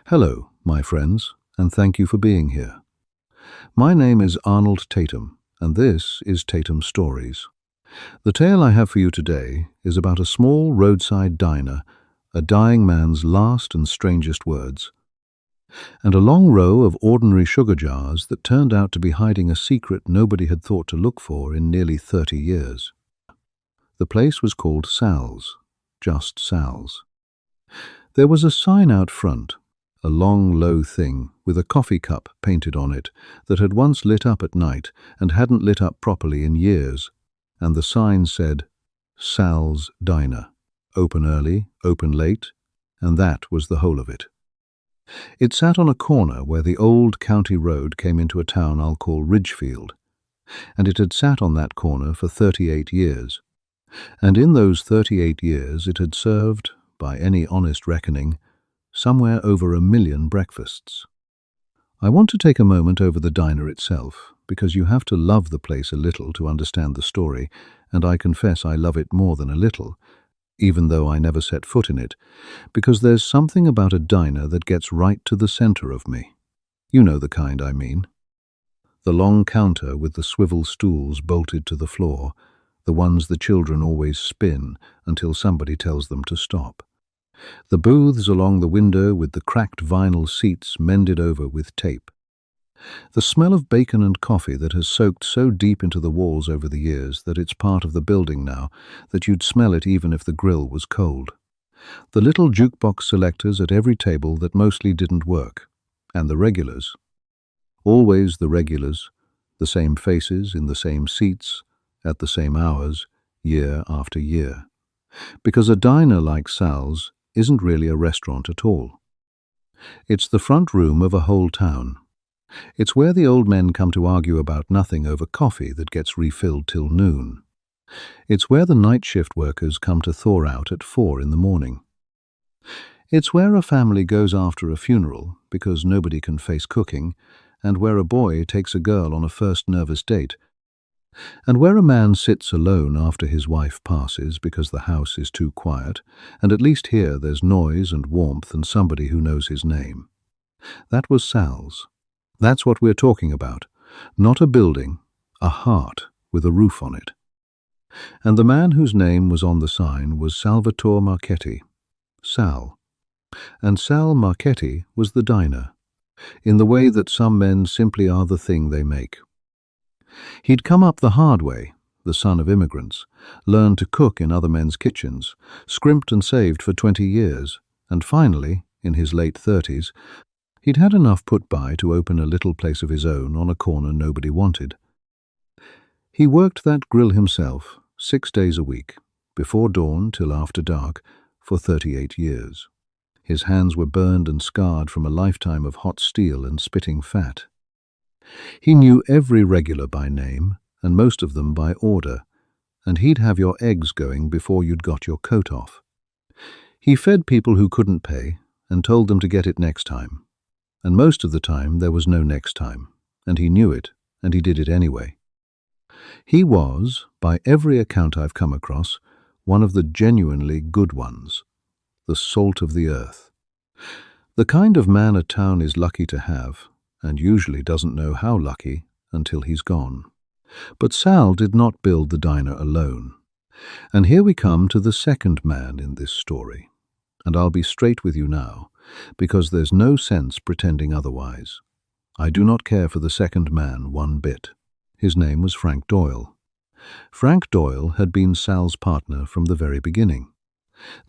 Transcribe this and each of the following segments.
Hello, my friends, and thank you for being here. My name is Arnold Tatum, and this is Tatum Stories. The tale I have for you today is about a small roadside diner, a dying man's last and strangest words, and a long row of ordinary sugar jars that turned out to be hiding a secret nobody had thought to look for in nearly 30 years. The place was called Sal's, just Sal's. There was a sign out front, a long, low thing with a coffee cup painted on it that had once lit up at night and hadn't lit up properly in years, and the sign said, Sal's Diner, open early, open late, and that was the whole of it. It sat on a corner where the old county road came into a town I'll call Ridgefield, and it had sat on that corner for 38 years, and in those 38 years it had served, by any honest reckoning, somewhere over 1 million breakfasts. I want to take a moment over the diner itself, because you have to love the place a little to understand the story, and I confess I love it more than a little, even though I never set foot in it, because there's something about a diner that gets right to the center of me. You know the kind I mean. The long counter with the swivel stools bolted to the floor, the ones the children always spin until somebody tells them to stop. The booths along the window with the cracked vinyl seats mended over with tape. The smell of bacon and coffee that has soaked so deep into the walls over the years that it's part of the building now that you'd smell it even if the grill was cold. The little jukebox selectors at every table that mostly didn't work. And the regulars. Always the regulars, the same faces in the same seats, at the same hours, year after year. Because a diner like Sal's isn't really a restaurant at all. It's the front room of a whole town. It's where the old men come to argue about nothing over coffee that gets refilled till noon. It's where the night shift workers come to thaw out at 4 in the morning. It's where a family goes after a funeral because nobody can face cooking, and where a boy takes a girl on a first nervous date, and where a man sits alone after his wife passes because the house is too quiet, and at least here there's noise and warmth and somebody who knows his name. That was Sal's. That's what we're talking about. Not a building, a heart with a roof on it. And the man whose name was on the sign was Salvatore Marchetti. Sal. And Sal Marchetti was the diner, in the way that some men simply are the thing they make. He'd come up the hard way, the son of immigrants, learned to cook in other men's kitchens, scrimped and saved for 20 years, and finally, in his late 30s, he'd had enough put by to open a little place of his own on a corner nobody wanted. He worked that grill himself, 6 days a week, before dawn till after dark, for 38 years. His hands were burned and scarred from a lifetime of hot steel and spitting fat. He knew every regular by name, and most of them by order, and he'd have your eggs going before you'd got your coat off. He fed people who couldn't pay, and told them to get it next time. And most of the time there was no next time, and he knew it, and he did it anyway. He was, by every account I've come across, one of the genuinely good ones, the salt of the earth. The kind of man a town is lucky to have, and usually doesn't know how lucky until he's gone. But Sal did not build the diner alone. And here we come to the second man in this story. And I'll be straight with you now, because there's no sense pretending otherwise. I do not care for the second man one bit. His name was Frank Doyle. Frank Doyle had been Sal's partner from the very beginning.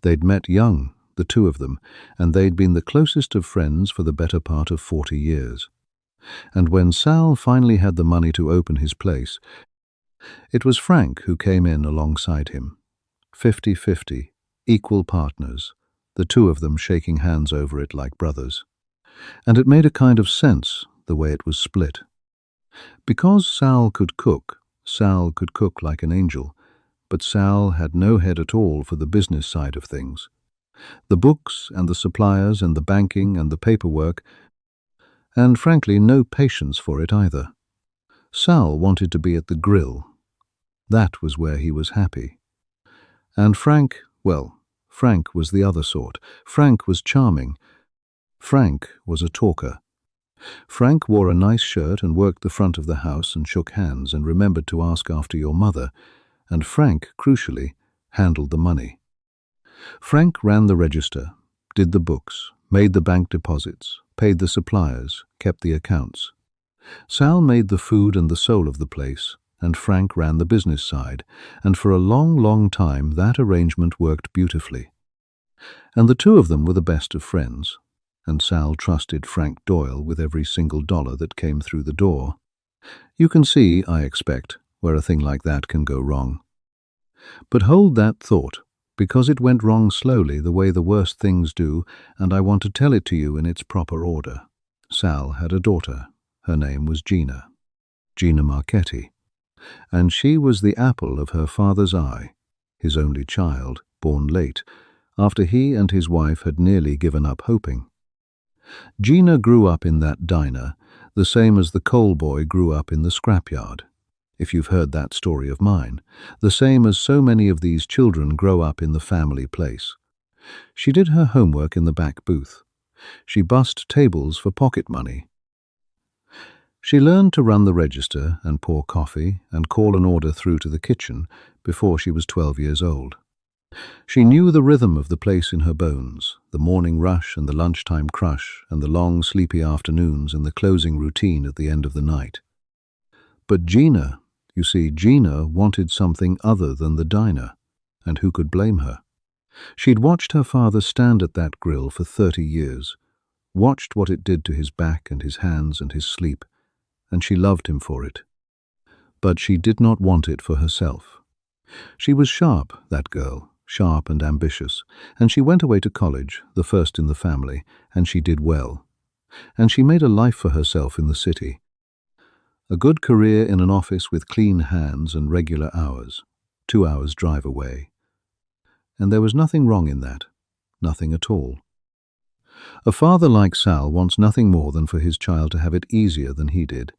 They'd met young, the two of them, and they'd been the closest of friends for the better part of 40 years. And when Sal finally had the money to open his place, it was Frank who came in alongside him. 50-50, equal partners, the two of them shaking hands over it like brothers. And it made a kind of sense, the way it was split. Because Sal could cook like an angel, but Sal had no head at all for the business side of things. The books and the suppliers and the banking and the paperwork, and frankly no patience for it either. Sal wanted to be at the grill. That was where he was happy. And Frank, well, Frank was the other sort. Frank was charming, Frank was a talker. Frank wore a nice shirt and worked the front of the house and shook hands and remembered to ask after your mother, and Frank, crucially, handled the money. Frank ran the register, did the books, made the bank deposits, paid the suppliers, kept the accounts. Sal made the food and the soul of the place, and Frank ran the business side, and for a long, long time that arrangement worked beautifully. And the two of them were the best of friends, and Sal trusted Frank Doyle with every single dollar that came through the door. You can see, I expect, where a thing like that can go wrong. But hold that thought, because it went wrong slowly the way the worst things do, and I want to tell it to you in its proper order. Sal had a daughter. Her name was Gina Marchetti, and she was the apple of her father's eye, his only child, born late, after he and his wife had nearly given up hoping. Gina grew up in that diner, the same as the coal boy grew up in the scrapyard, if you've heard that story of mine, the same as so many of these children grow up in the family place. She did her homework in the back booth. She bussed tables for pocket money. She learned to run the register and pour coffee and call an order through to the kitchen before she was 12 years old. She knew the rhythm of the place in her bones, the morning rush and the lunchtime crush and the long sleepy afternoons and the closing routine at the end of the night. But Gina, you see, Gina wanted something other than the diner, and who could blame her? She'd watched her father stand at that grill for 30 years, watched what it did to his back and his hands and his sleep, and she loved him for it. But she did not want it for herself. She was sharp, that girl, sharp and ambitious, and she went away to college, the first in the family, and she did well. And she made a life for herself in the city. A good career in an office with clean hands and regular hours, 2 hours' drive away. And there was nothing wrong in that, nothing at all. A father like Sal wants nothing more than for his child to have it easier than he did.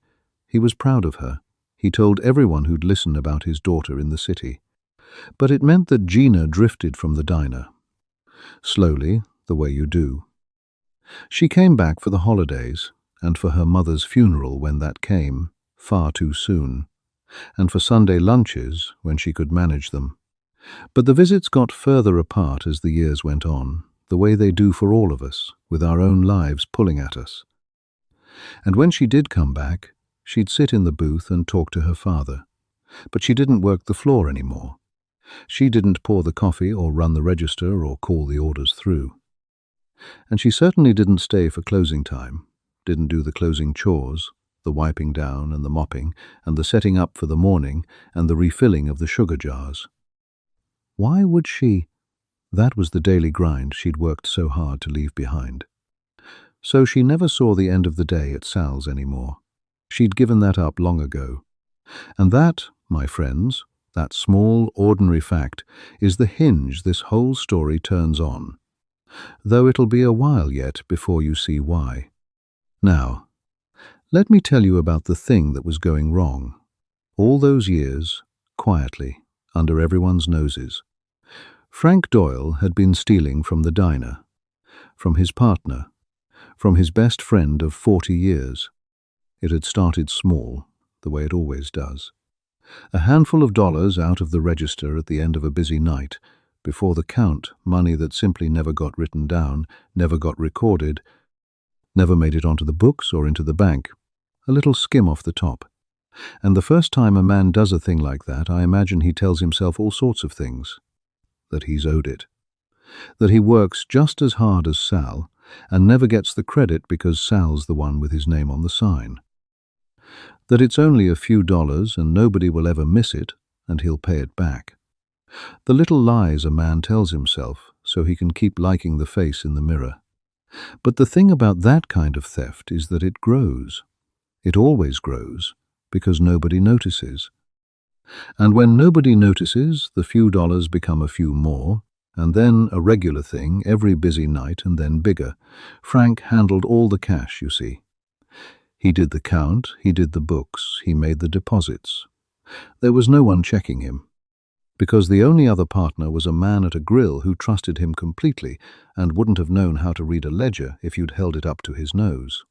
He was proud of her. He told everyone who'd listen about his daughter in the city. But it meant that Gina drifted from the diner. Slowly, the way you do. She came back for the holidays, and for her mother's funeral when that came, far too soon, and for Sunday lunches when she could manage them. But the visits got further apart as the years went on, the way they do for all of us, with our own lives pulling at us. And when she did come back, she'd sit in the booth and talk to her father. But she didn't work the floor anymore. She didn't pour the coffee or run the register or call the orders through. And she certainly didn't stay for closing time, didn't do the closing chores, the wiping down and the mopping and the setting up for the morning and the refilling of the sugar jars. Why would she? That was the daily grind she'd worked so hard to leave behind. So she never saw the end of the day at Sal's anymore. She'd given that up long ago. And that, my friends, that small, ordinary fact, is the hinge this whole story turns on. Though it'll be a while yet before you see why. Now, let me tell you about the thing that was going wrong. All those years, quietly, under everyone's noses. Frank Doyle had been stealing from the diner, from his partner, from his best friend of 40 years. It had started small, the way it always does. A handful of dollars out of the register at the end of a busy night, before the count, money that simply never got written down, never got recorded, never made it onto the books or into the bank. A little skim off the top. And the first time a man does a thing like that, I imagine he tells himself all sorts of things. That he's owed it. That he works just as hard as Sal, and never gets the credit because Sal's the one with his name on the sign. That it's only a few dollars and nobody will ever miss it, and he'll pay it back. The little lies a man tells himself so he can keep liking the face in the mirror. But the thing about that kind of theft is that it grows. It always grows, because nobody notices. And when nobody notices, the few dollars become a few more, and then a regular thing every busy night and then bigger. Frank handled all the cash, you see. He did the count, he did the books, he made the deposits. There was no one checking him. because the only other partner was a man at a grill who trusted him completely and wouldn't have known how to read a ledger if you'd held it up to his nose.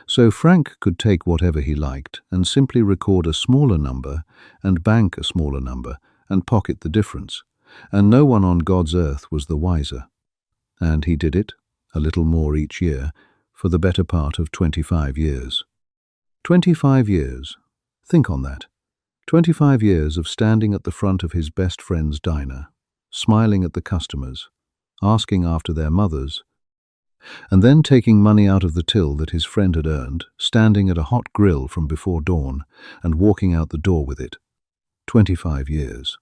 So Frank could take whatever he liked and simply record a smaller number and bank a smaller number and pocket the difference, and no one on God's earth was the wiser. And he did it, a little more each year, for the better part of 25 years. 25 years. Think on that. 25 years of standing at the front of his best friend's diner, smiling at the customers, asking after their mothers, and then taking money out of the till that his friend had earned, standing at a hot grill from before dawn, and walking out the door with it. 25 years.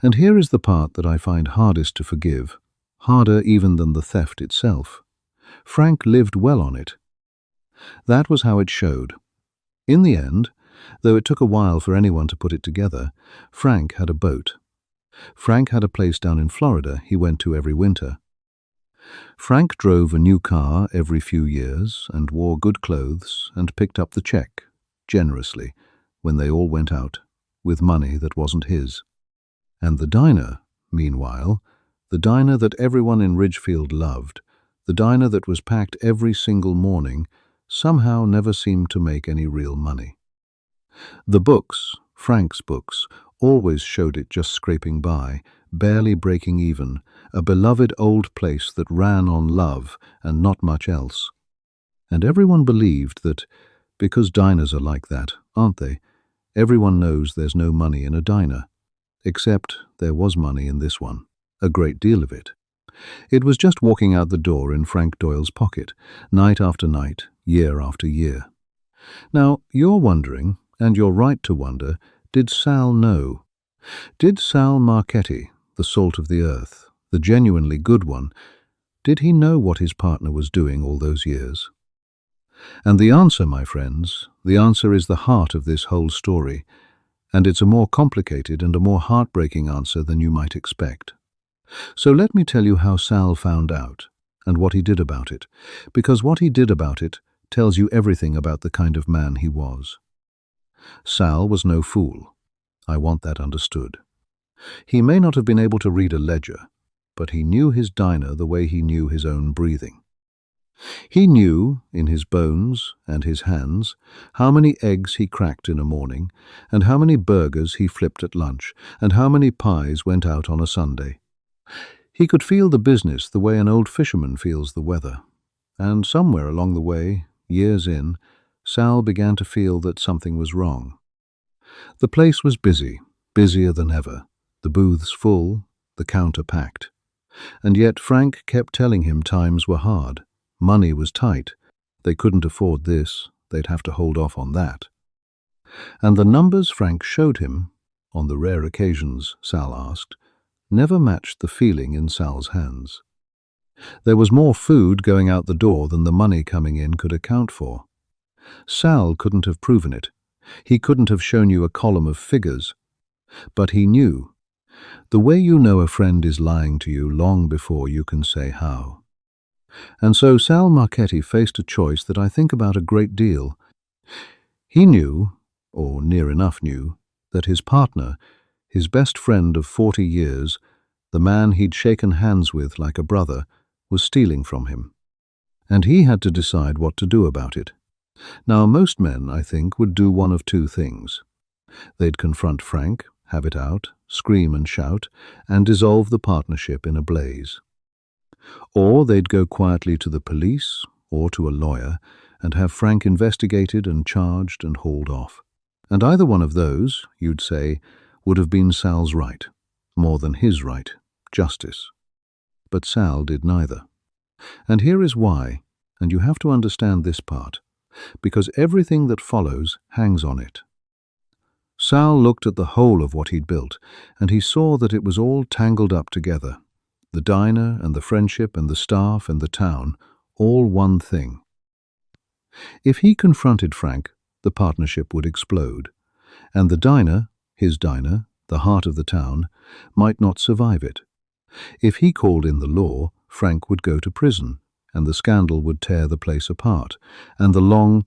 And here is the part that I find hardest to forgive, harder even than the theft itself. Frank lived well on it. That was how it showed. In the end, though it took a while for anyone to put it together, Frank had a boat. Frank had a place down in Florida he went to every winter. Frank drove a new car every few years and wore good clothes and picked up the check, generously, when they all went out, with money that wasn't his. And the diner, meanwhile, the diner that everyone in Ridgefield loved, the diner that was packed every single morning, somehow never seemed to make any real money. The books, Frank's books, always showed it just scraping by, barely breaking even, a beloved old place that ran on love and not much else. And everyone believed that, because diners are like that, aren't they? Everyone knows there's no money in a diner. Except there was money in this one, a great deal of it. It was just walking out the door in Frank Doyle's pocket, night after night, year after year. Now, you're wondering, and you're right to wonder, did Sal know? Did Sal Marchetti, the salt of the earth, the genuinely good one, did he know what his partner was doing all those years? And the answer, my friends, the answer is the heart of this whole story, and it's a more complicated and a more heartbreaking answer than you might expect. So let me tell you how Sal found out, and what he did about it, because what he did about it tells you everything about the kind of man he was. Sal was no fool. I want that understood. He may not have been able to read a ledger, but he knew his diner the way he knew his own breathing. He knew, in his bones and his hands, how many eggs he cracked in a morning, and how many burgers he flipped at lunch, and how many pies went out on a Sunday. He could feel the business the way an old fisherman feels the weather. And somewhere along the way, years in, Sal began to feel that something was wrong. The place was busy, busier than ever, the booths full, the counter packed. And yet Frank kept telling him times were hard. Money was tight. They couldn't afford this. They'd have to hold off on that. And the numbers Frank showed him, on the rare occasions, Sal asked, never matched the feeling in Sal's hands. There was more food going out the door than the money coming in could account for. Sal couldn't have proven it. He couldn't have shown you a column of figures. But he knew. The way you know a friend is lying to you long before you can say how. And so Sal Marchetti faced a choice that I think about a great deal. He knew, or near enough knew, that his partner, his best friend of 40 years, the man he'd shaken hands with like a brother, was stealing from him. And he had to decide what to do about it. Now, most men, I think, would do one of two things. They'd confront Frank, have it out, scream and shout, and dissolve the partnership in a blaze. Or they'd go quietly to the police or to a lawyer and have Frank investigated and charged and hauled off. And either one of those, you'd say, would have been Sal's right, more than his right, justice. But Sal did neither. And here is why, and you have to understand this part, because everything that follows hangs on it. Sal looked at the whole of what he'd built, and he saw that it was all tangled up together. The diner and the friendship and the staff and the town, all one thing. If he confronted Frank, the partnership would explode, and the diner, his diner, the heart of the town, might not survive it. If he called in the law, Frank would go to prison, and the scandal would tear the place apart, and the long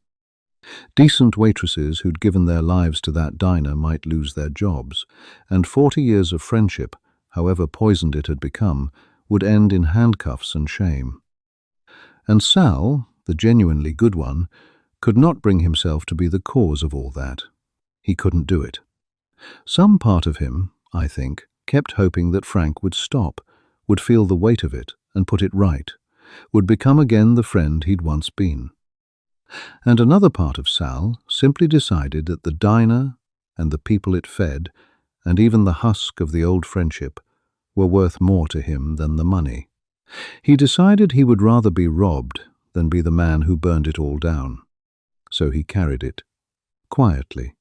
Decent waitresses who'd given their lives to that diner might lose their jobs, and 40 years of friendship, however poisoned it had become, would end in handcuffs and shame. And Sal, the genuinely good one, could not bring himself to be the cause of all that. He couldn't do it. Some part of him, I think, kept hoping that Frank would stop, would feel the weight of it and put it right, would become again the friend he'd once been. And another part of Sal simply decided that the diner and the people it fed, and even the husk of the old friendship, were worth more to him than the money. He decided he would rather be robbed than be the man who burned it all down. So he carried it, quietly.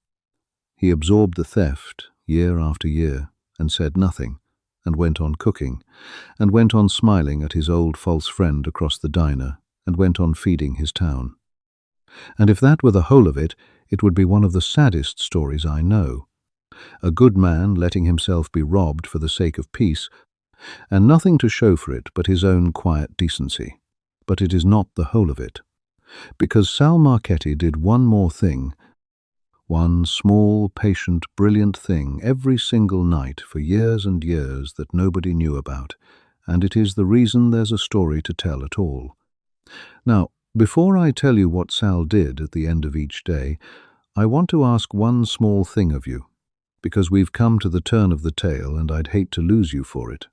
He absorbed the theft year after year and said nothing, and went on cooking, and went on smiling at his old false friend across the diner, and went on feeding his town. And if that were the whole of it, it would be one of the saddest stories I know. A good man letting himself be robbed for the sake of peace, and nothing to show for it but his own quiet decency. But it is not the whole of it. Because Sal Marchetti did one more thing, one small, patient, brilliant thing every single night for years and years that nobody knew about, and it is the reason there's a story to tell at all. Now, before I tell you what Sal did at the end of each day, I want to ask one small thing of you, because we've come to the turn of the tale and I'd hate to lose you for it.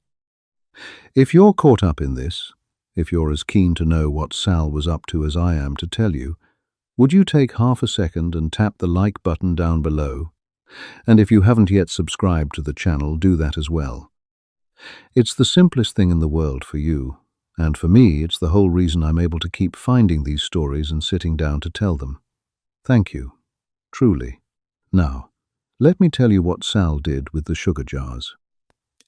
If you're caught up in this, if you're as keen to know what Sal was up to as I am to tell you, would you take half a second and tap the like button down below? And if you haven't yet subscribed to the channel, do that as well. It's the simplest thing in the world for you, and for me it's the whole reason I'm able to keep finding these stories and sitting down to tell them. Thank you, truly. Now, let me tell you what Sal did with the sugar jars.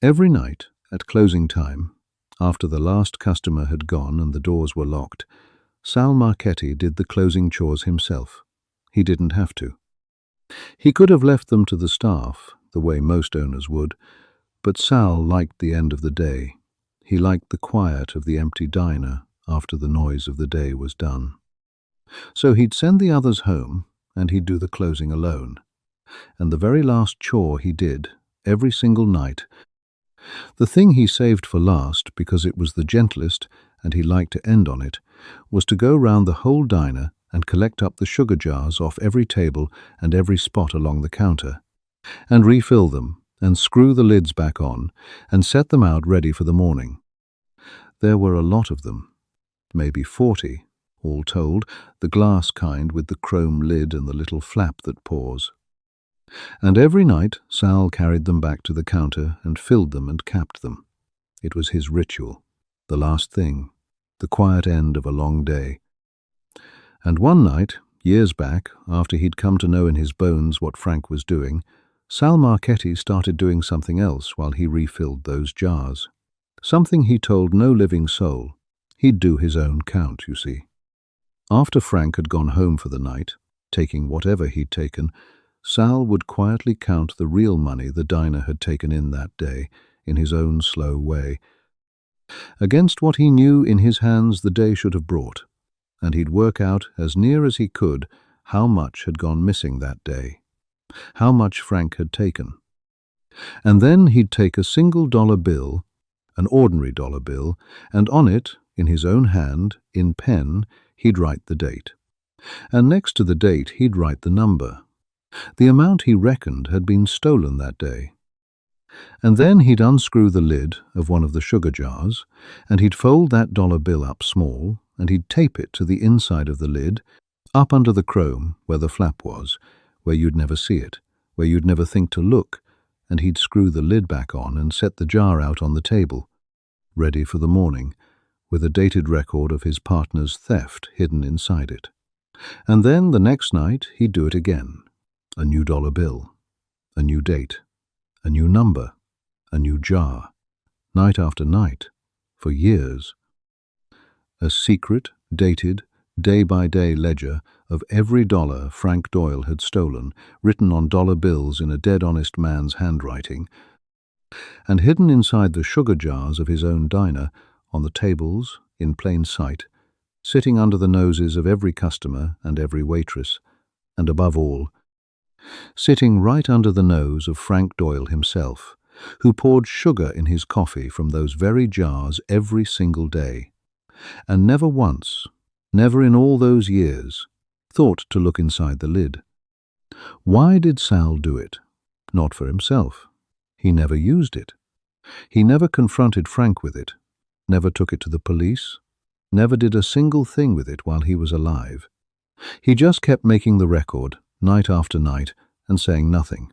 Every night, at closing time, after the last customer had gone and the doors were locked, Sal Marchetti did the closing chores himself. He didn't have to. He could have left them to the staff, the way most owners would, but Sal liked the end of the day. He liked the quiet of the empty diner after the noise of the day was done. So he'd send the others home, and he'd do the closing alone. And the very last chore he did, every single night, the thing he saved for last because it was the gentlest and he liked to end on it, was to go round the whole diner and collect up the sugar jars off every table and every spot along the counter, and refill them, and screw the lids back on, and set them out ready for the morning. There were a lot of them, maybe 40, all told, the glass kind with the chrome lid and the little flap that pours. And every night Sal carried them back to the counter and filled them and capped them. It was his ritual, the last thing, the quiet end of a long day. And one night, years back, after he'd come to know in his bones what Frank was doing, Sal Marchetti started doing something else while he refilled those jars. Something he told no living soul. He'd do his own count, you see. After Frank had gone home for the night, taking whatever he'd taken, Sal would quietly count the real money the diner had taken in that day, in his own slow way, against what he knew in his hands the day should have brought, and he'd work out as near as he could how much had gone missing that day, how much Frank had taken. And then he'd take a single dollar bill, an ordinary dollar bill, and on it, in his own hand, in pen, he'd write the date. And next to the date he'd write the number. The amount he reckoned had been stolen that day. And then he'd unscrew the lid of one of the sugar jars, and he'd fold that dollar bill up small, and he'd tape it to the inside of the lid, up under the chrome where the flap was, where you'd never see it, where you'd never think to look, and he'd screw the lid back on and set the jar out on the table, ready for the morning, with a dated record of his partner's theft hidden inside it. And then the next night he'd do it again. A new dollar bill, a new date, a new number, a new jar, night after night, for years. A secret, dated, day-by-day ledger of every dollar Frank Doyle had stolen, written on dollar bills in a dead-honest man's handwriting, and hidden inside the sugar jars of his own diner, on the tables, in plain sight, sitting under the noses of every customer and every waitress, and above all, sitting right under the nose of Frank Doyle himself, who poured sugar in his coffee from those very jars every single day, and never once, never in all those years, thought to look inside the lid. Why did Sal do it? Not for himself. He never used it. He never confronted Frank with it, never took it to the police, never did a single thing with it while he was alive. He just kept making the record, night after night, and saying nothing.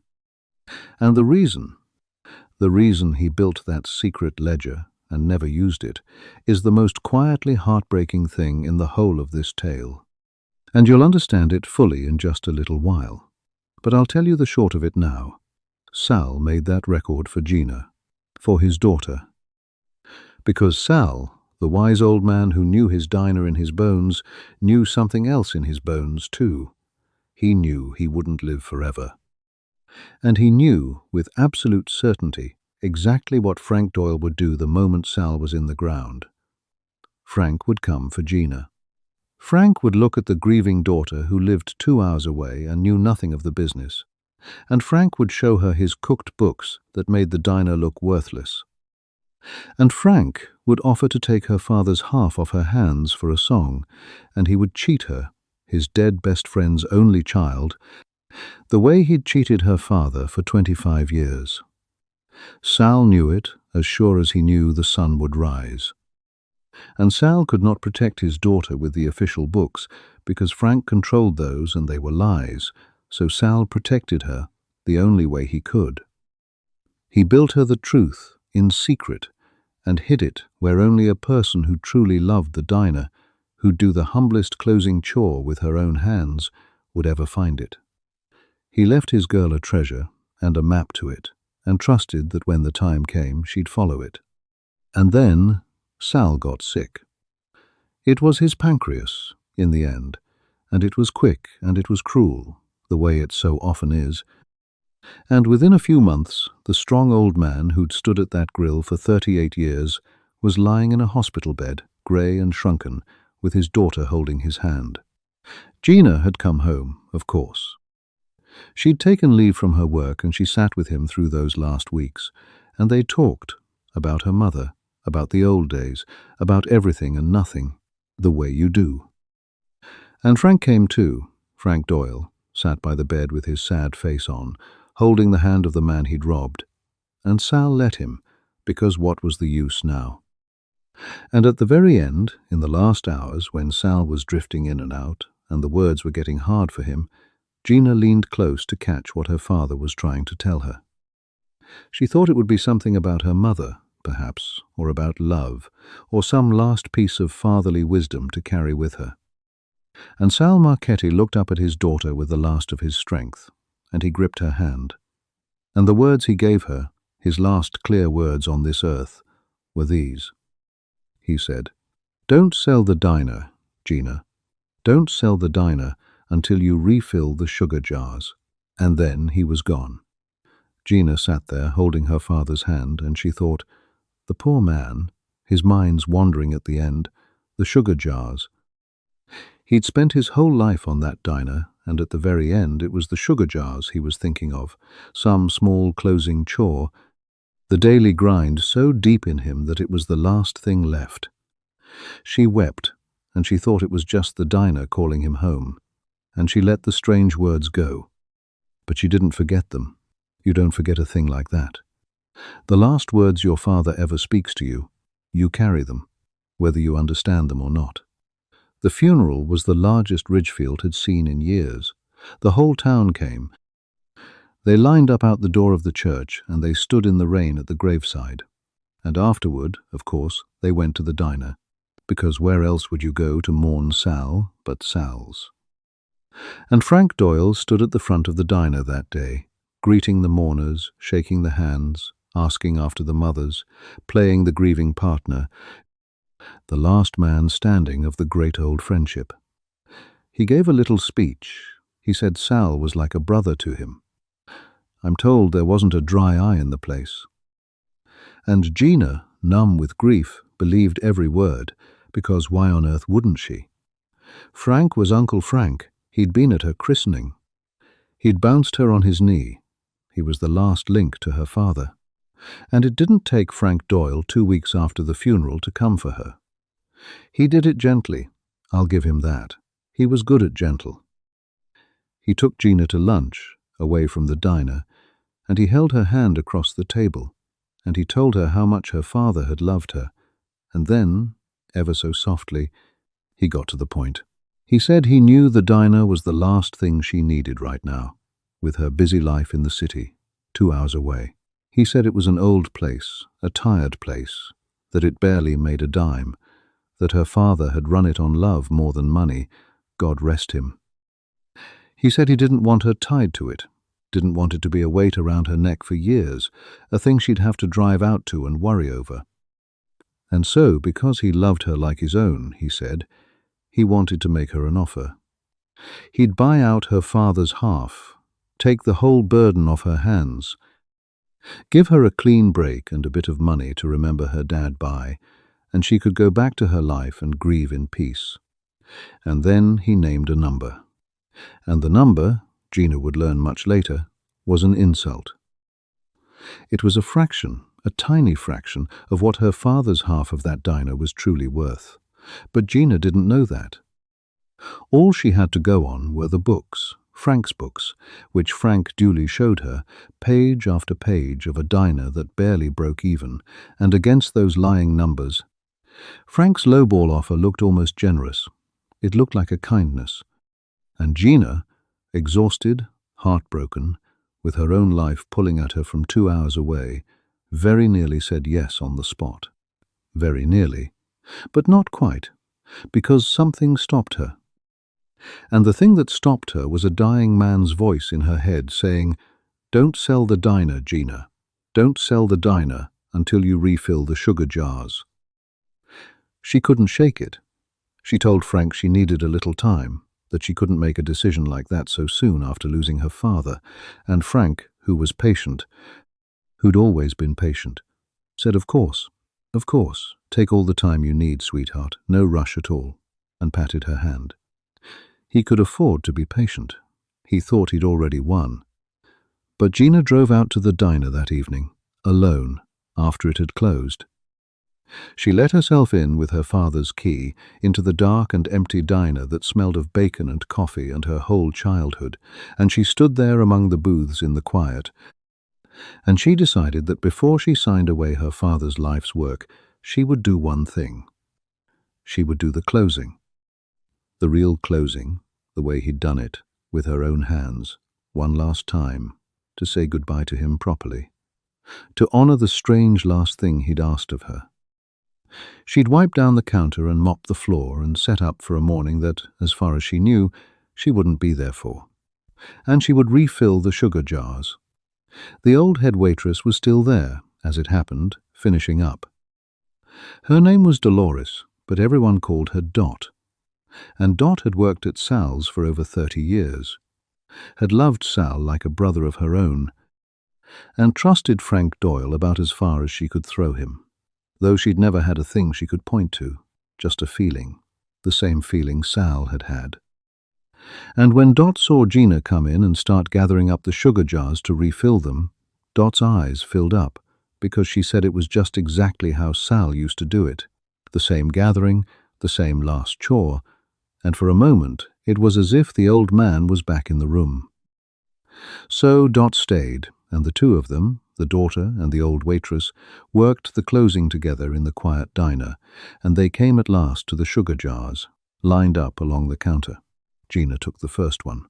And the reason he built that secret ledger and never used it is the most quietly heartbreaking thing in the whole of this tale. And you'll understand it fully in just a little while. But I'll tell you the short of it now. Sal made that record for Gina, for his daughter. Because Sal, the wise old man who knew his diner in his bones, knew something else in his bones too. He knew he wouldn't live forever. And he knew, with absolute certainty, exactly what Frank Doyle would do the moment Sal was in the ground. Frank would come for Gina. Frank would look at the grieving daughter who lived 2 hours away and knew nothing of the business. And Frank would show her his cooked books that made the diner look worthless. And Frank would offer to take her father's half off her hands for a song, and he would cheat her, his dead best friend's only child, the way he'd cheated her father for 25 years. Sal knew it as sure as he knew the sun would rise. And Sal could not protect his daughter with the official books because Frank controlled those and they were lies, so Sal protected her the only way he could. He built her the truth in secret and hid it where only a person who truly loved the diner, who'd do the humblest closing chore with her own hands, would ever find it. He left his girl a treasure and a map to it, and trusted that when the time came she'd follow it. And then Sal got sick. It was his pancreas, in the end, and it was quick and it was cruel, the way it so often is. And within a few months, the strong old man who'd stood at that grill for 38 years was lying in a hospital bed, grey and shrunken, with his daughter holding his hand. Gina had come home, of course. She'd taken leave from her work and she sat with him through those last weeks, and they talked about her mother, about the old days, about everything and nothing, the way you do. And Frank came too, Frank Doyle, sat by the bed with his sad face on, holding the hand of the man he'd robbed. And Sal let him, because what was the use now? And at the very end, in the last hours, when Sal was drifting in and out, and the words were getting hard for him, Gina leaned close to catch what her father was trying to tell her. She thought it would be something about her mother, perhaps, or about love, or some last piece of fatherly wisdom to carry with her. And Sal Marchetti looked up at his daughter with the last of his strength, and he gripped her hand. And the words he gave her, his last clear words on this earth, were these. He said, "Don't sell the diner, Gina. Don't sell the diner until you refill the sugar jars." And then he was gone. Gina sat there holding her father's hand, and she thought, the poor man, his mind's wandering at the end, the sugar jars. He'd spent his whole life on that diner, and at the very end it was the sugar jars he was thinking of, some small closing chore, the daily grind so deep in him that it was the last thing left. She wept, and she thought it was just the diner calling him home, and she let the strange words go. But she didn't forget them. You don't forget a thing like that. The last words your father ever speaks to you, you carry them, whether you understand them or not. The funeral was the largest Ridgefield had seen in years. The whole town came. They lined up out the door of the church, and they stood in the rain at the graveside. And afterward, of course, they went to the diner, because where else would you go to mourn Sal but Sal's? And Frank Doyle stood at the front of the diner that day, greeting the mourners, shaking the hands, asking after the mothers, playing the grieving partner, the last man standing of the great old friendship. He gave a little speech. He said Sal was like a brother to him. I'm told there wasn't a dry eye in the place. And Gina, numb with grief, believed every word, because why on earth wouldn't she? Frank was Uncle Frank. He'd been at her christening. He'd bounced her on his knee. He was the last link to her father. And it didn't take Frank Doyle 2 weeks after the funeral to come for her. He did it gently, I'll give him that. He was good at gentle. He took Gina to lunch, away from the diner, and he held her hand across the table, and he told her how much her father had loved her, and then, ever so softly, he got to the point. He said he knew the diner was the last thing she needed right now, with her busy life in the city, 2 hours away. He said it was an old place, a tired place, that it barely made a dime, that her father had run it on love more than money, God rest him. He said he didn't want her tied to it, didn't want it to be a weight around her neck for years, a thing she'd have to drive out to and worry over. And so, because he loved her like his own, he said, he wanted to make her an offer. He'd buy out her father's half, take the whole burden off her hands, give her a clean break and a bit of money to remember her dad by, and she could go back to her life and grieve in peace. And then he named a number. And the number, Gina would learn much later, was an insult. It was a fraction, a tiny fraction, of what her father's half of that diner was truly worth. But Gina didn't know that. All she had to go on were the books, Frank's books, which Frank duly showed her, page after page of a diner that barely broke even, and against those lying numbers. Frank's lowball offer looked almost generous. It looked like a kindness. And Gina, exhausted, heartbroken, with her own life pulling at her from 2 hours away, very nearly said yes on the spot. Very nearly, but not quite, because something stopped her. And the thing that stopped her was a dying man's voice in her head saying, "Don't sell the diner, Gina. Don't sell the diner until you refill the sugar jars." She couldn't shake it. She told Frank she needed a little time, that she couldn't make a decision like that so soon after losing her father, and Frank, who was patient, who'd always been patient, said, of course, take all the time you need, sweetheart, no rush at all," and patted her hand. He could afford to be patient. He thought he'd already won. But Gina drove out to the diner that evening, alone, after it had closed. She let herself in with her father's key into the dark and empty diner that smelled of bacon and coffee and her whole childhood, and she stood there among the booths in the quiet. And she decided that before she signed away her father's life's work, she would do one thing. She would do the closing. The real closing, the way he'd done it, with her own hands, one last time, to say goodbye to him properly, to honor the strange last thing he'd asked of her. She'd wipe down the counter and mop the floor and set up for a morning that, as far as she knew, she wouldn't be there for. And she would refill the sugar jars. The old head waitress was still there, as it happened, finishing up. Her name was Dolores, but everyone called her Dot. And Dot had worked at Sal's for over 30 years, had loved Sal like a brother of her own, and trusted Frank Doyle about as far as she could throw him, though she'd never had a thing she could point to, just a feeling, the same feeling Sal had had. And when Dot saw Gina come in and start gathering up the sugar jars to refill them, Dot's eyes filled up, because she said it was just exactly how Sal used to do it, the same gathering, the same last chore, and for a moment it was as if the old man was back in the room. So Dot stayed, and the two of them, the daughter and the old waitress, worked the closing together in the quiet diner, and they came at last to the sugar jars, lined up along the counter. Gina took the first one.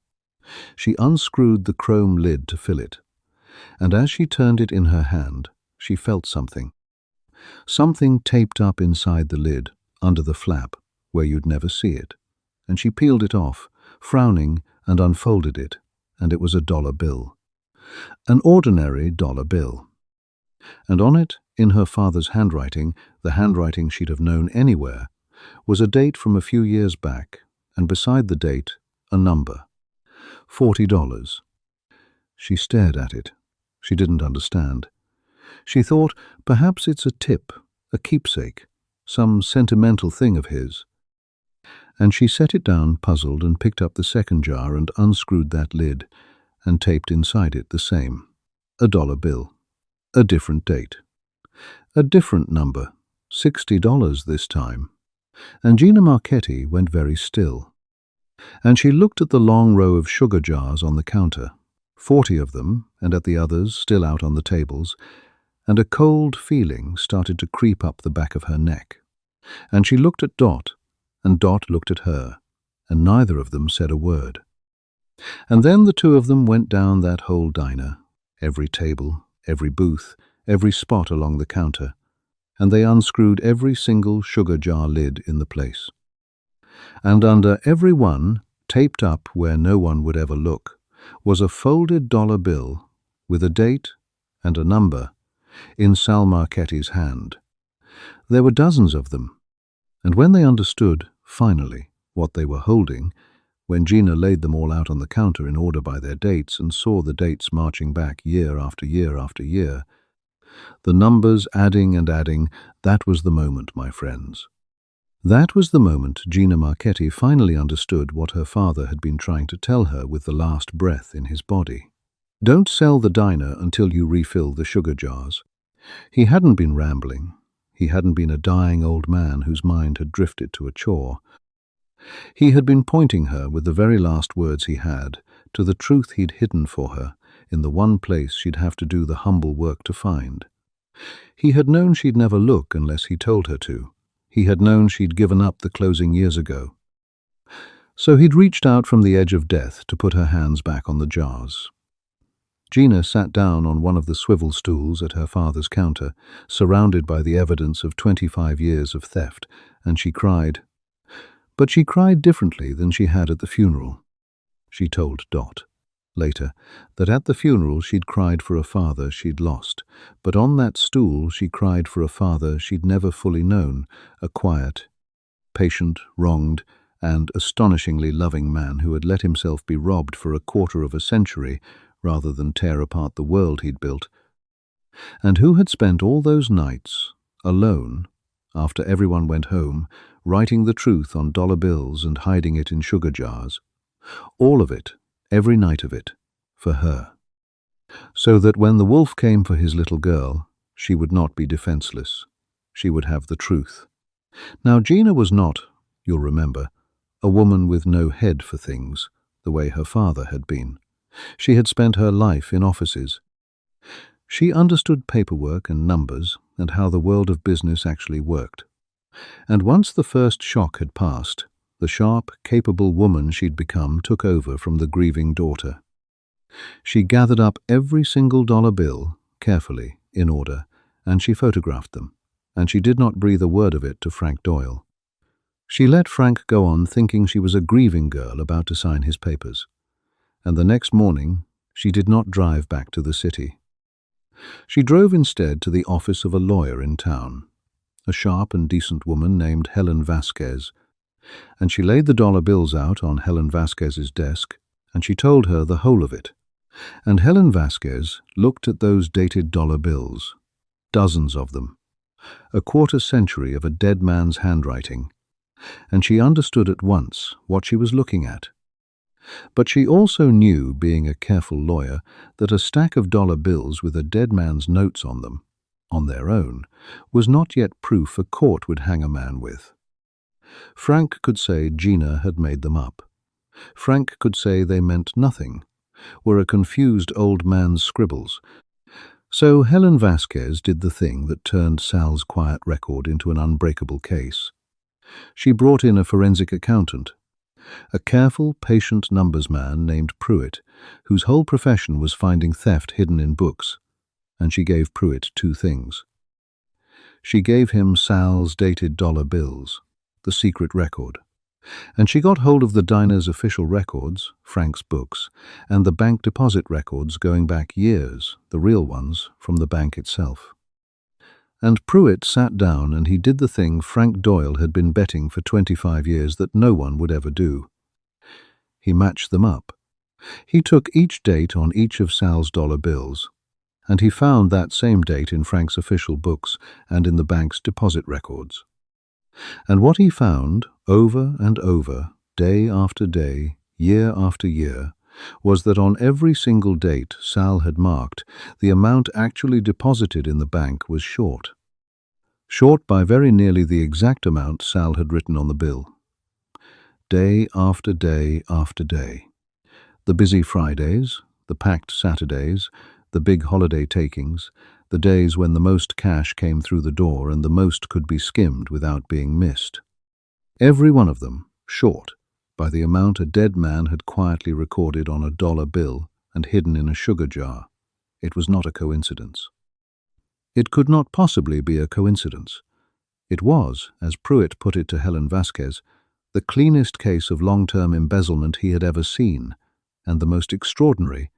She unscrewed the chrome lid to fill it, and as she turned it in her hand, she felt something. Something taped up inside the lid, under the flap, where you'd never see it, and she peeled it off, frowning, and unfolded it, and it was a $1 bill. An ordinary $1 bill. And on it, in her father's handwriting, the handwriting she'd have known anywhere, was a date from a few years back, and beside the date, a number. $40. She stared at it. She didn't understand. She thought, perhaps it's a tip, a keepsake, some sentimental thing of his. And she set it down, puzzled, and picked up the second jar and unscrewed that lid, and taped inside it the same. A dollar bill. A different date. A different number. $60 this time. And Gina Marchetti went very still. And she looked at the long row of sugar jars on the counter, 40 of them, and at the others still out on the tables, and a cold feeling started to creep up the back of her neck. And she looked at Dot, and Dot looked at her, and neither of them said a word. And then the two of them went down that whole diner, every table, every booth, every spot along the counter, and they unscrewed every single sugar jar lid in the place. And under every one, taped up where no one would ever look, was a folded dollar bill with a date and a number in Sal Marchetti's hand. There were dozens of them, and when they understood, finally, what they were holding, when Gina laid them all out on the counter in order by their dates and saw the dates marching back year after year after year, the numbers adding and adding, that was the moment, my friends. That was the moment Gina Marchetti finally understood what her father had been trying to tell her with the last breath in his body. Don't sell the diner until you refill the sugar jars. He hadn't been rambling. He hadn't been a dying old man whose mind had drifted to a chore. He had been pointing her with the very last words he had to the truth he'd hidden for her in the one place she'd have to do the humble work to find. He had known she'd never look unless he told her to. He had known she'd given up the closing years ago. So he'd reached out from the edge of death to put her hands back on the jars. Gina sat down on one of the swivel stools at her father's counter, surrounded by the evidence of 25 years of theft, and she cried. But she cried differently than she had at the funeral. She told Dot, later, that at the funeral she'd cried for a father she'd lost, but on that stool she cried for a father she'd never fully known, a quiet, patient, wronged, and astonishingly loving man who had let himself be robbed for a quarter of a century rather than tear apart the world he'd built, and who had spent all those nights, alone, after everyone went home, writing the truth on dollar bills and hiding it in sugar jars. All of it, every night of it, for her. So that when the wolf came for his little girl, she would not be defenseless. She would have the truth. Now Gina was not, you'll remember, a woman with no head for things, the way her father had been. She had spent her life in offices. She understood paperwork and numbers and how the world of business actually worked. And once the first shock had passed, the sharp, capable woman she'd become took over from the grieving daughter. She gathered up every single dollar bill, carefully, in order, and she photographed them, and she did not breathe a word of it to Frank Doyle. She let Frank go on thinking she was a grieving girl about to sign his papers. And the next morning, she did not drive back to the city. She drove instead to the office of a lawyer in town, a sharp and decent woman named Helen Vasquez, and she laid the dollar bills out on Helen Vasquez's desk, and she told her the whole of it. And Helen Vasquez looked at those dated dollar bills, dozens of them, a quarter century of a dead man's handwriting, and she understood at once what she was looking at. But she also knew, being a careful lawyer, that a stack of dollar bills with a dead man's notes on them, on their own, was not yet proof a court would hang a man with. Frank could say Gina had made them up. Frank could say they meant nothing, were a confused old man's scribbles. So Helen Vasquez did the thing that turned Sal's quiet record into an unbreakable case. She brought in a forensic accountant, a careful, patient numbers man named Pruitt, whose whole profession was finding theft hidden in books, and she gave Pruitt two things. She gave him Sal's dated dollar bills, the secret record, and she got hold of the diner's official records, Frank's books, and the bank deposit records going back years, the real ones, from the bank itself. And Pruitt sat down and he did the thing Frank Doyle had been betting for 25 years that no one would ever do. He matched them up. He took each date on each of Sal's dollar bills, and he found that same date in Frank's official books and in the bank's deposit records. And what he found, over and over, day after day, year after year, was that on every single date Sal had marked, the amount actually deposited in the bank was short. Short by very nearly the exact amount Sal had written on the bill. Day after day after day. The busy Fridays, the packed Saturdays, the big holiday takings, the days when the most cash came through the door and the most could be skimmed without being missed. Every one of them short by the amount a dead man had quietly recorded on a dollar bill and hidden in a sugar jar. It was not a coincidence. It could not possibly be a coincidence. It was, as Pruitt put it to Helen Vasquez, the cleanest case of long-term embezzlement he had ever seen, and the most extraordinary,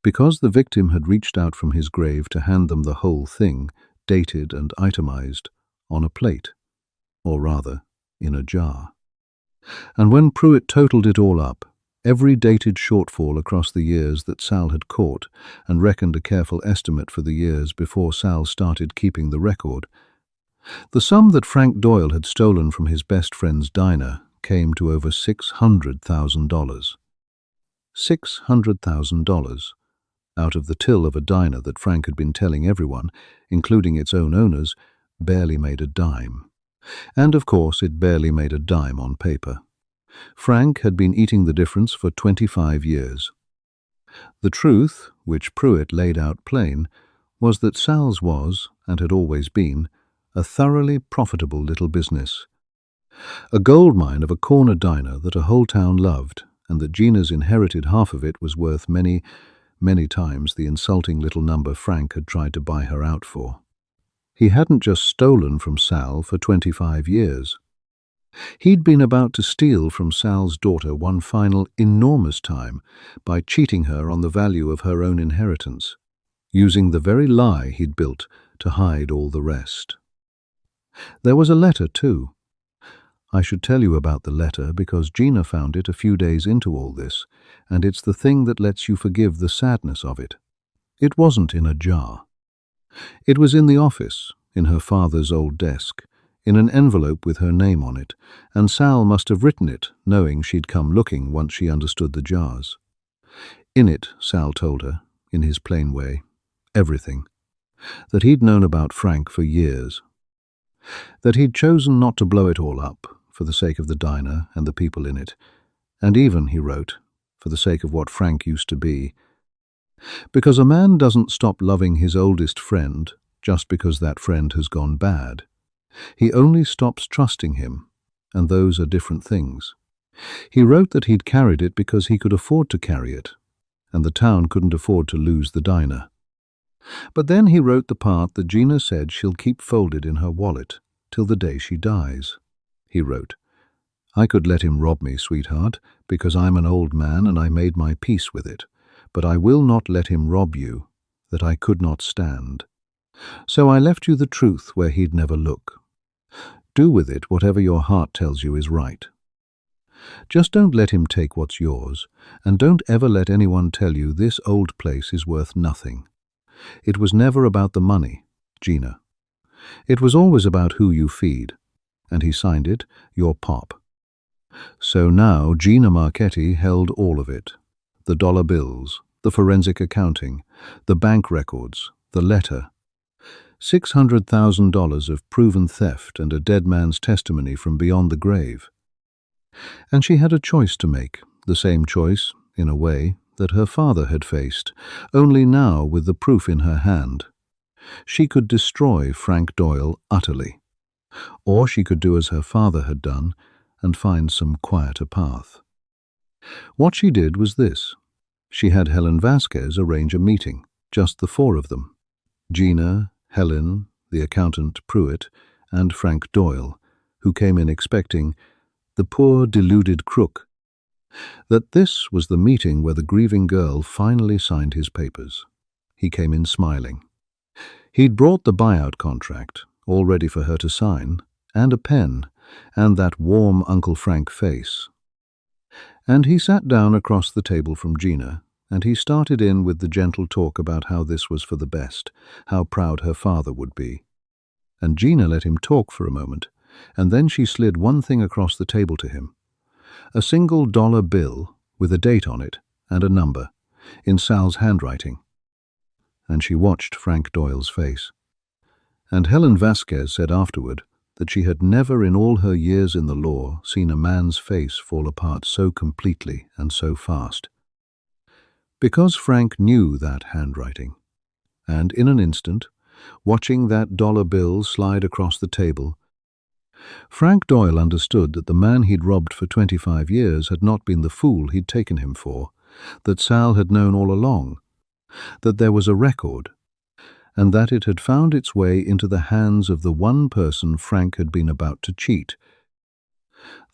because the victim had reached out from his grave to hand them the whole thing, dated and itemized, on a plate, or rather, in a jar. And when Pruitt totaled it all up, every dated shortfall across the years that Sal had caught, and reckoned a careful estimate for the years before Sal started keeping the record, the sum that Frank Doyle had stolen from his best friend's diner came to over $600,000. $600,000 out of the till of a diner that Frank had been telling everyone, including its own owners, barely made a dime. And of course it barely made a dime on paper. Frank had been eating the difference for 25 years. The truth, which Pruitt laid out plain, was that Sal's was, and had always been, a thoroughly profitable little business. A gold mine of a corner diner that a whole town loved, and that Gina's inherited half of it was worth many, many times the insulting little number Frank had tried to buy her out for. He hadn't just stolen from Sal for 25 years. He'd been about to steal from Sal's daughter one final, enormous time by cheating her on the value of her own inheritance, using the very lie he'd built to hide all the rest. There was a letter, too. I should tell you about the letter because Gina found it a few days into all this, and it's the thing that lets you forgive the sadness of it. It wasn't in a jar. It was in the office, in her father's old desk, in an envelope with her name on it, and Sal must have written it, knowing she'd come looking once she understood the jars. In it, Sal told her, in his plain way, everything. That he'd known about Frank for years. That he'd chosen not to blow it all up, for the sake of the diner and the people in it, and even, he wrote, for the sake of what Frank used to be. Because a man doesn't stop loving his oldest friend just because that friend has gone bad. He only stops trusting him, and those are different things. He wrote that he'd carried it because he could afford to carry it, and the town couldn't afford to lose the diner. But then he wrote the part that Gina said she'll keep folded in her wallet till the day she dies. He wrote, "I could let him rob me, sweetheart, because I'm an old man and I made my peace with it, but I will not let him rob you, that I could not stand. So I left you the truth where he'd never look. Do with it whatever your heart tells you is right. Just don't let him take what's yours, and don't ever let anyone tell you this old place is worth nothing. It was never about the money, Gina. It was always about who you feed." And he signed it, "Your Pop." So now Gina Marchetti held all of it. The dollar bills, the forensic accounting, the bank records, the letter. $600,000 of proven theft and a dead man's testimony from beyond the grave. And she had a choice to make, the same choice, in a way, that her father had faced, only now with the proof in her hand. She could destroy Frank Doyle utterly, or she could do as her father had done and find some quieter path. What she did was this. She had Helen Vasquez arrange a meeting, just the four of them. Gina, Helen, the accountant Pruitt, and Frank Doyle, who came in expecting the poor deluded crook. That this was the meeting where the grieving girl finally signed his papers. He came in smiling. He'd brought the buyout contract, all ready for her to sign, and a pen, and that warm Uncle Frank face. And he sat down across the table from Gina, and he started in with the gentle talk about how this was for the best, how proud her father would be. And Gina let him talk for a moment, and then she slid one thing across the table to him. A single dollar bill with a date on it and a number, in Sal's handwriting. And she watched Frank Doyle's face. And Helen Vasquez said afterward that she had never in all her years in the law seen a man's face fall apart so completely and so fast. Because Frank knew that handwriting, and in an instant, watching that dollar bill slide across the table, Frank Doyle understood that the man he'd robbed for 25 years had not been the fool he'd taken him for, that Sal had known all along, that there was a record, and that it had found its way into the hands of the one person Frank had been about to cheat.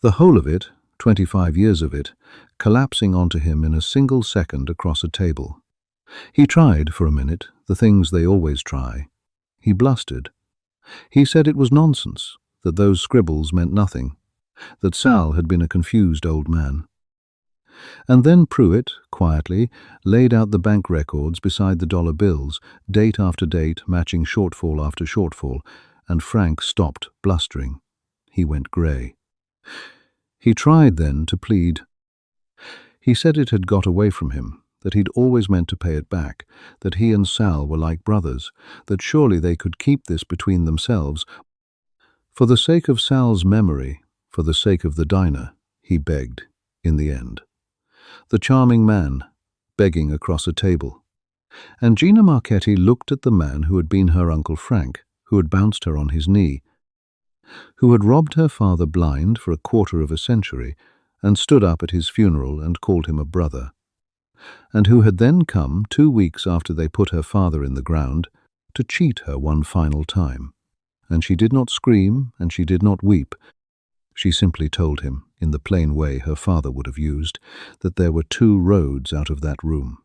The whole of it, 25 years of it, collapsing onto him in a single second across a table. He tried, for a minute, the things they always try. He blustered. He said it was nonsense, that those scribbles meant nothing, that Sal had been a confused old man. And then Pruitt, quietly, laid out the bank records beside the dollar bills, date after date, matching shortfall after shortfall, and Frank stopped blustering. He went grey. He tried then to plead. He said it had got away from him, that he'd always meant to pay it back, that he and Sal were like brothers, that surely they could keep this between themselves. For the sake of Sal's memory, for the sake of the diner, he begged, in the end. The charming man, begging across a table. And Gina Marchetti looked at the man who had been her Uncle Frank, who had bounced her on his knee, who had robbed her father blind for a quarter of a century, and stood up at his funeral and called him a brother, and who had then come, 2 weeks after they put her father in the ground, to cheat her one final time. And she did not scream, and she did not weep. She simply told him, in the plain way her father would have used, that there were 2 roads out of that room.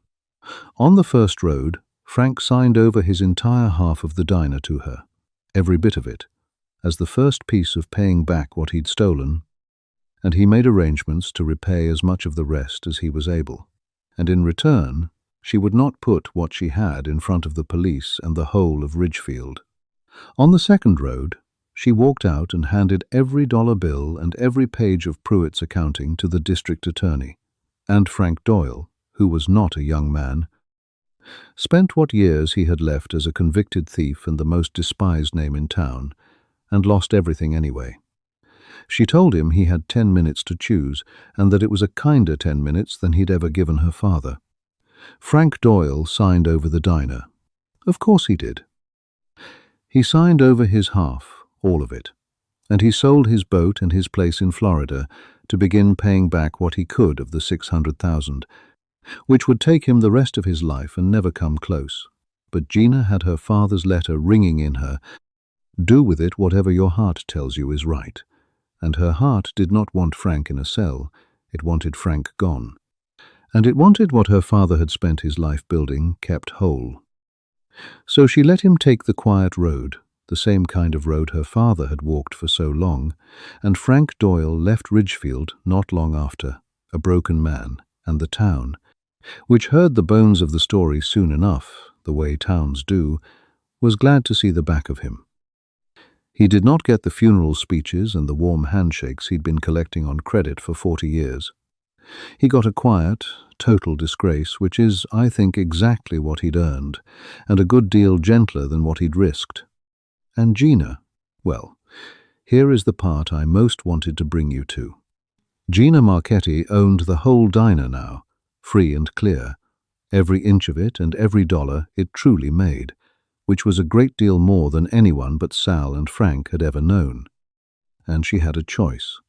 On the first road, Frank signed over his entire half of the diner to her, every bit of it, as the first piece of paying back what he'd stolen, and he made arrangements to repay as much of the rest as he was able. And in return, she would not put what she had in front of the police and the whole of Ridgefield. On the second road, she walked out and handed every dollar bill and every page of Pruitt's accounting to the district attorney, and Frank Doyle, who was not a young man, spent what years he had left as a convicted thief and the most despised name in town, and lost everything anyway. She told him he had 10 minutes to choose, and that it was a kinder 10 minutes than he'd ever given her father. Frank Doyle signed over the diner. Of course he did. He signed over his half, all of it, and he sold his boat and his place in Florida to begin paying back what he could of the $600,000, which would take him the rest of his life and never come close. But Gina had her father's letter ringing in her, "Do with it whatever your heart tells you is right." And her heart did not want Frank in a cell, it wanted Frank gone. And it wanted what her father had spent his life building kept whole. So she let him take the quiet road, the same kind of road her father had walked for so long, and Frank Doyle left Ridgefield not long after, a broken man, and the town, which heard the bones of the story soon enough, the way towns do, was glad to see the back of him. He did not get the funeral speeches and the warm handshakes he'd been collecting on credit for 40 years. He got a quiet, total disgrace, which is, I think, exactly what he'd earned, and a good deal gentler than what he'd risked. And Gina, well, here is the part I most wanted to bring you to. Gina Marchetti owned the whole diner now, free and clear, every inch of it and every dollar it truly made, which was a great deal more than anyone but Sal and Frank had ever known. And she had a choice.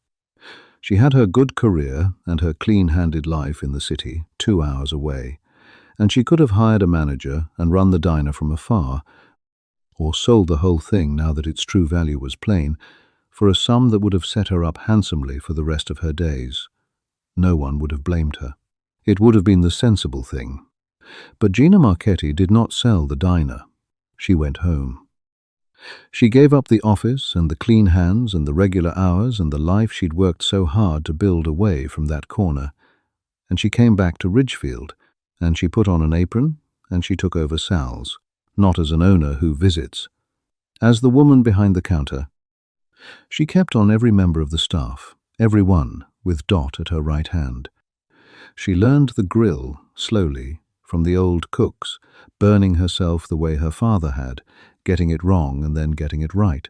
She had her good career and her clean-handed life in the city, 2 hours away, and she could have hired a manager and run the diner from afar, or sold the whole thing now that its true value was plain, for a sum that would have set her up handsomely for the rest of her days. No one would have blamed her. It would have been the sensible thing. But Gina Marchetti did not sell the diner. She went home. She gave up the office and the clean hands and the regular hours and the life she'd worked so hard to build away from that corner, and she came back to Ridgefield, and she put on an apron, and she took over Sal's, not as an owner who visits, as the woman behind the counter. She kept on every member of the staff, every one, with Dot at her right hand. She learned the grill, slowly, from the old cooks, burning herself the way her father had, getting it wrong and then getting it right.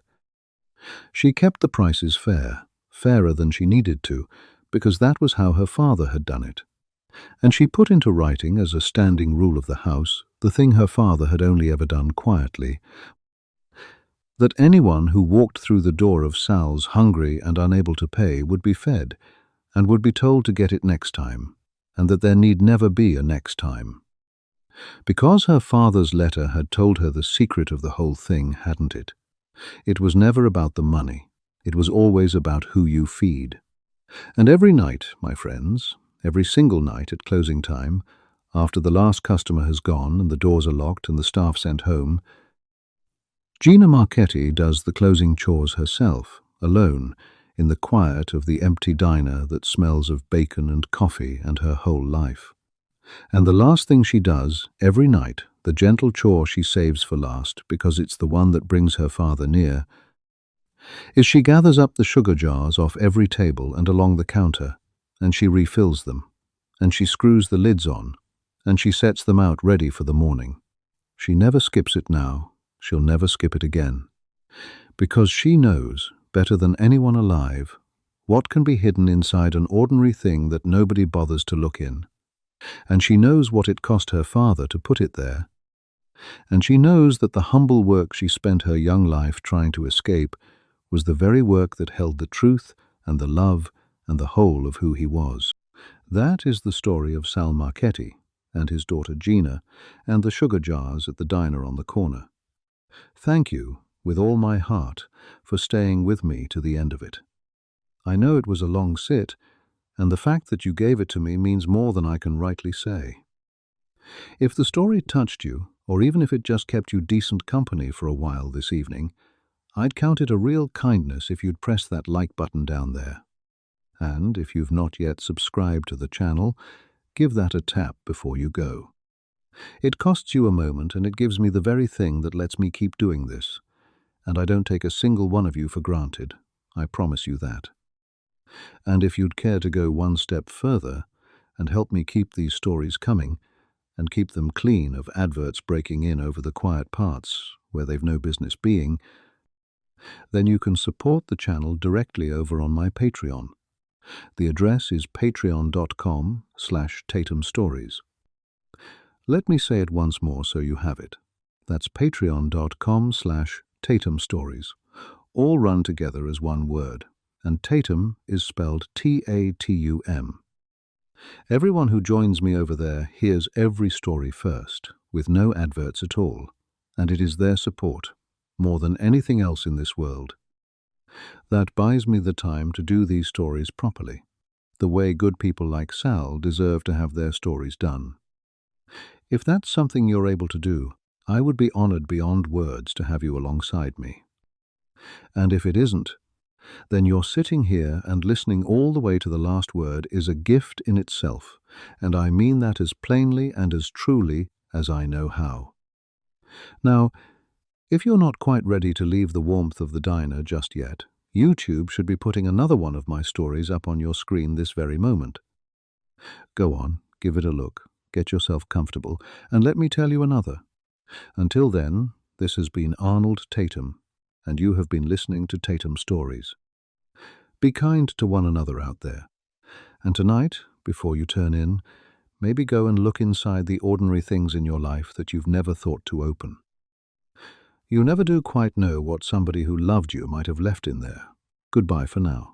She kept the prices fair, fairer than she needed to, because that was how her father had done it. And she put into writing as a standing rule of the house the thing her father had only ever done quietly, that anyone who walked through the door of Sal's hungry and unable to pay would be fed, and would be told to get it next time, and that there need never be a next time. Because her father's letter had told her the secret of the whole thing, hadn't it? It was never about the money. It was always about who you feed. And every night, my friends, every single night at closing time, after the last customer has gone and the doors are locked and the staff sent home, Gina Marchetti does the closing chores herself, alone, in the quiet of the empty diner that smells of bacon and coffee and her whole life. And the last thing she does, every night, the gentle chore she saves for last because it's the one that brings her father near, is she gathers up the sugar jars off every table and along the counter, and she refills them, and she screws the lids on, and she sets them out ready for the morning. She never skips it now. She'll never skip it again. Because she knows, better than anyone alive, what can be hidden inside an ordinary thing that nobody bothers to look in. And she knows what it cost her father to put it there. And she knows that the humble work she spent her young life trying to escape was the very work that held the truth and the love and the whole of who he was. That is the story of Sal Marchetti and his daughter Gina and the sugar jars at the diner on the corner. Thank you, with all my heart, for staying with me to the end of it. I know it was a long sit, and the fact that you gave it to me means more than I can rightly say. If the story touched you, or even if it just kept you decent company for a while this evening, I'd count it a real kindness if you'd press that like button down there. And if you've not yet subscribed to the channel, give that a tap before you go. It costs you a moment, and it gives me the very thing that lets me keep doing this. And I don't take a single one of you for granted. I promise you that. And if you'd care to go one step further and help me keep these stories coming and keep them clean of adverts breaking in over the quiet parts where they've no business being, then you can support the channel directly over on my Patreon. The address is patreon.com/TatumStories. Let me say it once more so you have it. That's patreon.com/TatumStories, all run together as one word, and Tatum is spelled T-A-T-U-M. Everyone who joins me over there hears every story first, with no adverts at all, and it is their support, more than anything else in this world, that buys me the time to do these stories properly, the way good people like Sal deserve to have their stories done. If that's something you're able to do, I would be honored beyond words to have you alongside me. And if it isn't, then your sitting here and listening all the way to the last word is a gift in itself, and I mean that as plainly and as truly as I know how. Now, if you're not quite ready to leave the warmth of the diner just yet, YouTube should be putting another one of my stories up on your screen this very moment. Go on, give it a look, get yourself comfortable, and let me tell you another. Until then, this has been Arnold Tatum, and you have been listening to Tatum Stories. Be kind to one another out there. And tonight, before you turn in, maybe go and look inside the ordinary things in your life that you've never thought to open. You never do quite know what somebody who loved you might have left in there. Goodbye for now.